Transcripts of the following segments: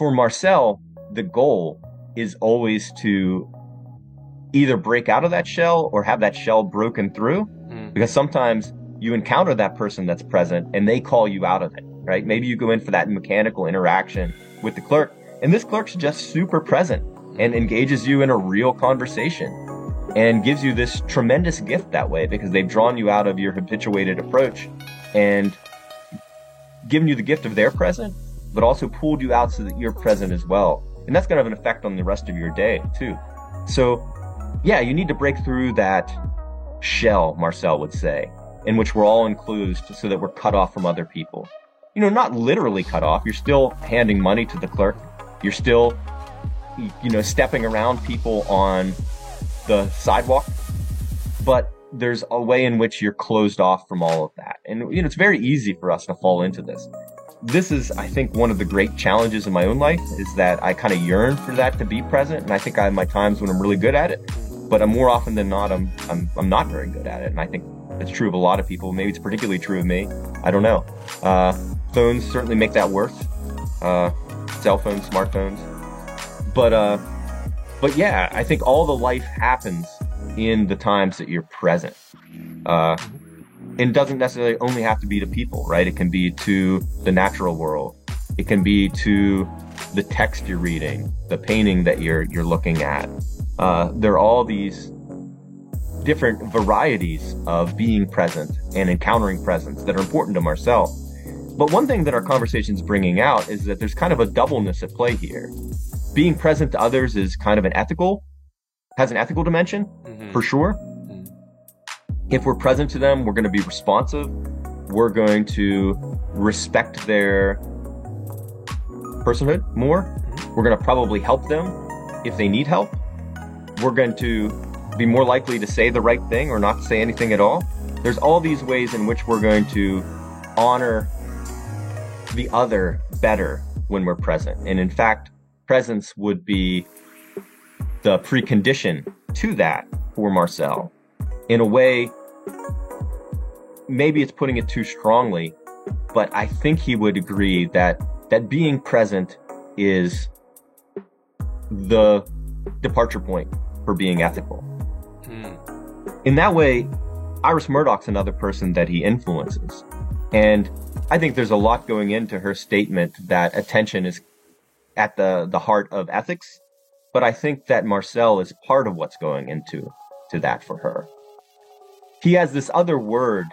for Marcel, the goal is always to either break out of that shell or have that shell broken through, because sometimes you encounter that person that's present and they call you out of it, right? Maybe you go in for that mechanical interaction with the clerk, and this clerk's just super present and engages you in a real conversation and gives you this tremendous gift that way, because they've drawn you out of your habituated approach and given you the gift of their present, but also pulled you out so that you're present as well. And that's going to have an effect on the rest of your day too. So yeah, you need to break through that shell, Marcel would say, in which we're all enclosed so that we're cut off from other people. You know, not literally cut off. You're still handing money to the clerk. You're still, you know, stepping around people on the sidewalk. But there's a way in which you're closed off from all of that. And, you know, it's very easy for us to fall into this. This is, I think, one of the great challenges in my own life, is that I kind of yearn for that to be present. And I think I have my times when I'm really good at it. But more often than not, I'm not very good at it. And I think it's true of a lot of people. Maybe it's particularly true of me. I don't know. Phones certainly make that worse. Cell phones, smartphones. But yeah, I think all the life happens in the times that you're present. It doesn't necessarily only have to be to people, right? It can be to the natural world. It can be to the text you're reading, the painting that you're looking at. There are all these different varieties of being present and encountering presence that are important to Marcel. But one thing that our conversation's bringing out is that there's kind of a doubleness at play here. Being present to others is kind of has an ethical dimension, for sure. If we're present to them, we're going to be responsive. We're going to respect their personhood more. We're going to probably help them if they need help. We're going to be more likely to say the right thing or not say anything at all. There's all these ways in which we're going to honor the other better when we're present. And in fact, presence would be the precondition to that for Marcel. In a way, maybe it's putting it too strongly, but I think he would agree that being present is the departure point for being ethical. In that way, Iris Murdoch's another person that he influences. And I think there's a lot going into her statement that attention is at the heart of ethics. But I think that Marcel is part of what's going into that for her. He has this other word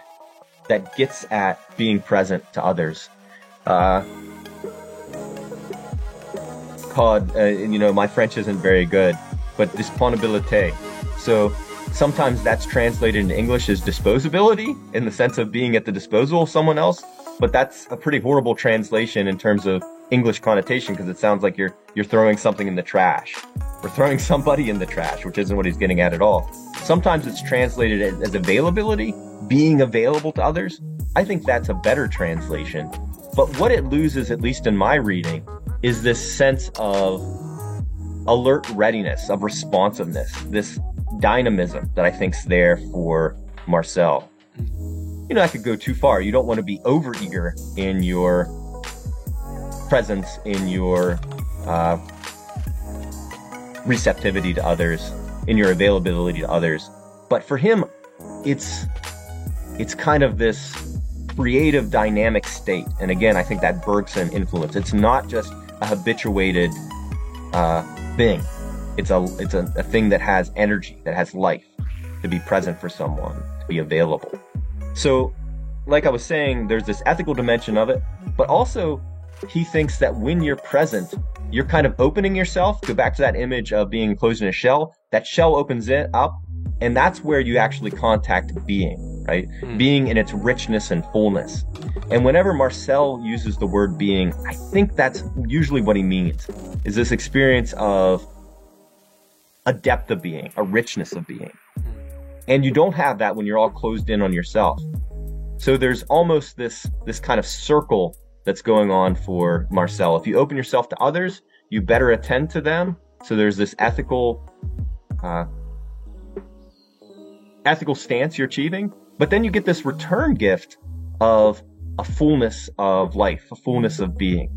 that gets at being present to others, called, my French isn't very good, but disponibilité. So sometimes that's translated into English as disposability, in the sense of being at the disposal of someone else. But that's a pretty horrible translation in terms of English connotation, because it sounds like you're throwing something in the trash, or throwing somebody in the trash, which isn't what he's getting at all. Sometimes it's translated as availability, being available to others. I think that's a better translation. But what it loses, at least in my reading, is this sense of alert readiness, of responsiveness, this dynamism that I think's there for Marcel. You know, that could go too far. You don't want to be overeager in your presence, in your receptivity to others, in your availability to others. But for him, it's kind of this creative, dynamic state. And again, I think that Bergson influence. It's not just a habituated thing. It's a thing that has energy, that has life, to be present for someone, to be available. So, like I was saying, there's this ethical dimension of it, but also he thinks that when you're present, you're kind of opening yourself. Go back to that image of being enclosed in a shell. That shell opens it up, and that's where you actually contact being, right? Being in its richness and fullness. And whenever Marcel uses the word being, I think that's usually what he means, is this experience of a depth of being, a richness of being. And you don't have that when you're all closed in on yourself. So there's almost this kind of circle that's going on for Marcel. If you open yourself to others, you better attend to them. So there's this ethical stance you're achieving. But then you get this return gift of a fullness of life, a fullness of being.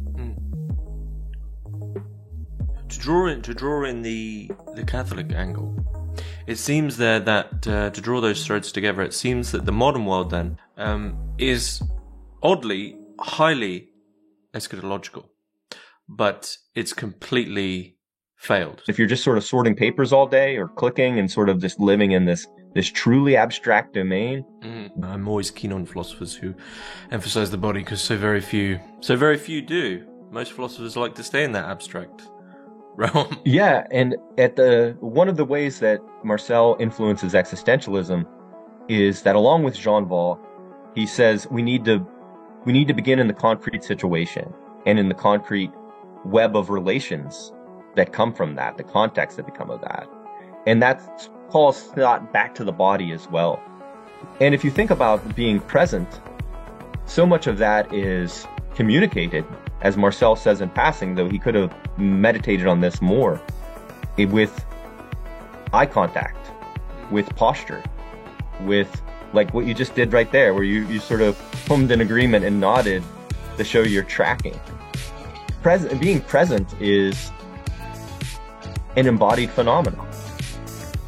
to draw in the Catholic angle, it seems there that to draw those threads together, it seems that the modern world then is oddly highly eschatological, but it's completely failed. If you're just sort of sorting papers all day or clicking and sort of just living in this truly abstract domain. I'm always keen on philosophers who emphasize the body, because so very few do. Most philosophers like to stay in that abstract realm. Yeah, and one of the ways that Marcel influences existentialism is that, along with Jean Paul, he says we need to begin in the concrete situation and in the concrete web of relations that come from that, the context that become of that. And that calls thought back to the body as well. And if you think about being present, so much of that is communicated, as Marcel says in passing, though he could have meditated on this more, with eye contact, with posture, with like what you just did right there, where you sort of hummed in agreement and nodded to show you're tracking. Being present is an embodied phenomenon.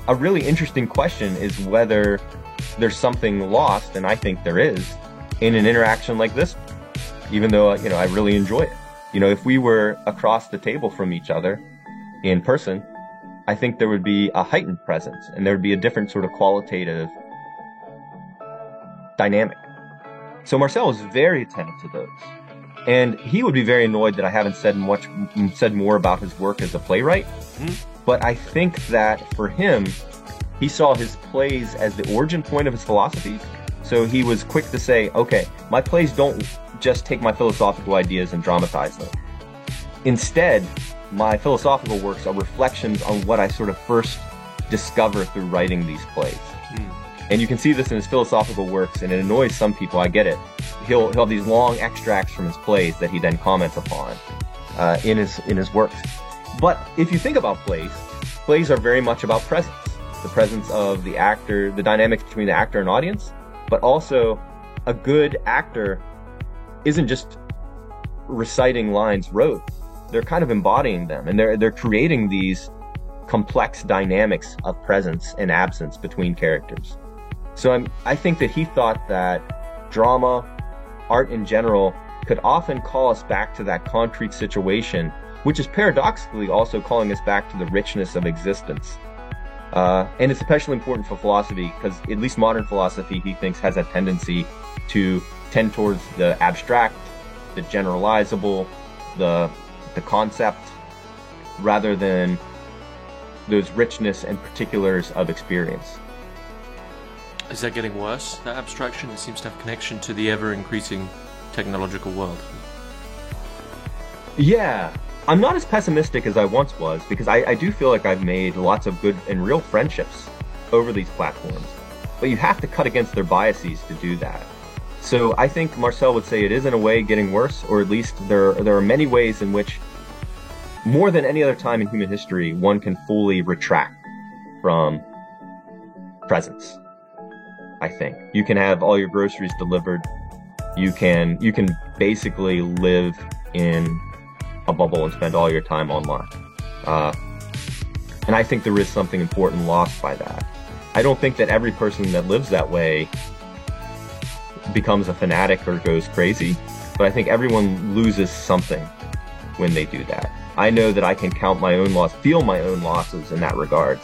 A really interesting question is whether there's something lost, and I think there is, in an interaction like this, even though, I really enjoy it. If we were across the table from each other in person, I think there would be a heightened presence, and there would be a different sort of qualitative dynamic. So Marcel is very attentive to those. And he would be very annoyed that I haven't said more about his work as a playwright. But I think that for him, he saw his plays as the origin point of his philosophy. So he was quick to say, okay, my plays don't just take my philosophical ideas and dramatize them. Instead, my philosophical works are reflections on what I sort of first discover through writing these plays. And you can see this in his philosophical works, and it annoys some people, I get it. He'll have these long extracts from his plays that he then comments upon in his works. But if you think about plays are very much about presence. The presence of the actor, the dynamics between the actor and audience, but also a good actor isn't just reciting lines rote. They're kind of embodying them, and they're creating these complex dynamics of presence and absence between characters. So I think that he thought that drama, art in general, could often call us back to that concrete situation, which is paradoxically also calling us back to the richness of existence. And it's especially important for philosophy, because at least modern philosophy, he thinks, has a tendency to tend towards the abstract, the generalizable, the concept, rather than those richness and particulars of experience. Is that getting worse, that abstraction? It seems to have connection to the ever-increasing technological world. Yeah. I'm not as pessimistic as I once was, because I do feel like I've made lots of good and real friendships over these platforms. But you have to cut against their biases to do that. So I think Marcel would say it is in a way getting worse, or at least there are many ways in which, more than any other time in human history, one can fully retract from presence. I think you can have all your groceries delivered. You can basically live in a bubble and spend all your time online. And I think there is something important lost by that. I don't think that every person that lives that way becomes a fanatic or goes crazy, but I think everyone loses something when they do that. I know that I can count my own loss, feel my own losses in that regard.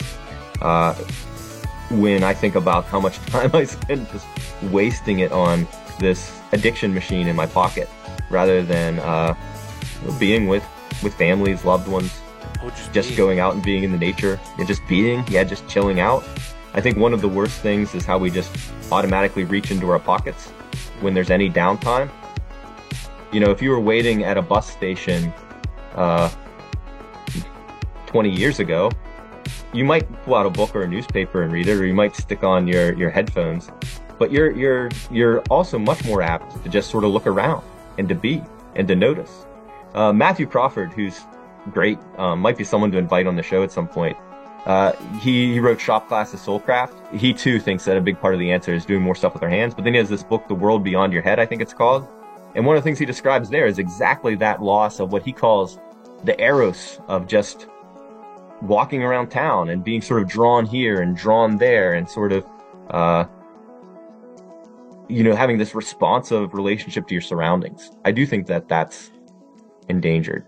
When I think about how much time I spend just wasting it on this addiction machine in my pocket, rather than being with families, loved ones, just going out and being in the nature, and just being, just chilling out. I think one of the worst things is how we just automatically reach into our pockets when there's any downtime. If you were waiting at a bus station 20 years ago, you might pull out a book or a newspaper and read it, or you might stick on your headphones. But you're also much more apt to just sort of look around and to be and to notice. Matthew Crawford, who's great, might be someone to invite on the show at some point. He wrote Shop Class of Soulcraft. He too thinks that a big part of the answer is doing more stuff with our hands. But then he has this book, The World Beyond Your Head, I think it's called. And one of the things he describes there is exactly that loss of what he calls the eros of just walking around town and being sort of drawn here and drawn there and sort of, having this responsive relationship to your surroundings. I do think that that's endangered.